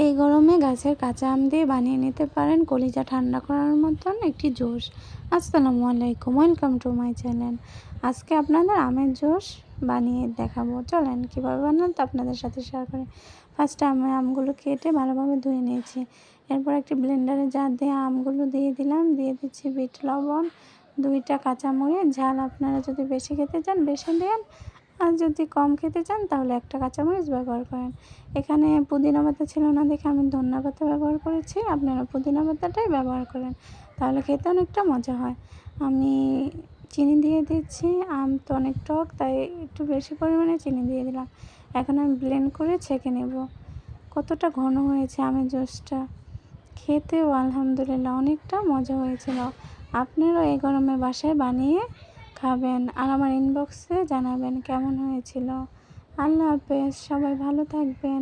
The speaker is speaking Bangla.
এই গরমে গাছের কাঁচা আম দিয়ে বানিয়ে নিতে পারেন কলিজা ঠান্ডা করার মতন একটি জুস। আসসালামু আলাইকুম, ওয়েলকাম টু মাই চ্যানেল। আজকে আপনাদের আমের জুস বানিয়ে দেখাবো। চলেন কীভাবে বানান তো আপনাদের সাথে শেয়ার করি। ফার্স্টে আমি আমগুলো কেটে ভালোভাবে ধুয়ে নিয়েছি। এরপর একটি ব্লেন্ডারে জার দিয়ে আমগুলো দিয়ে দিলাম। দিয়ে দিচ্ছি বিট লবণ, 2টা কাঁচামরিচ। ঝাল আপনারা যদি বেশি খেতে চান বেশি দেন, আর যদি কম খেতে চান তাহলে একটা কাঁচামরিচ ব্যবহার করেন। এখানে পুদিনা পাতা ছিল না দেখে আমি ধনিয়া পাতা ব্যবহার করেছি। আপনারা পুদিনা পাতাটাই ব্যবহার করেন, তাহলে খেতে অনেকটা মজা হয়। আমি চিনি দিয়ে দিচ্ছি। আম তো অনেক টক, তাই একটু বেশি পরিমাণে চিনি দিয়ে দিলাম। এখন আমি ব্লেন্ড করে ছেঁকে নেব। কতটা ঘন হয়েছে আমের জুসটা, খেতেও আলহামদুলিল্লাহ অনেকটা মজা হয়েছিল। আপনারাও এই গরমে বাসায় বানিয়ে খাবেন আর আমার ইনবক্সে জানাবেন কেমন হয়েছিল। আল্লাহ হাফেজ, সবাই ভালো থাকবেন।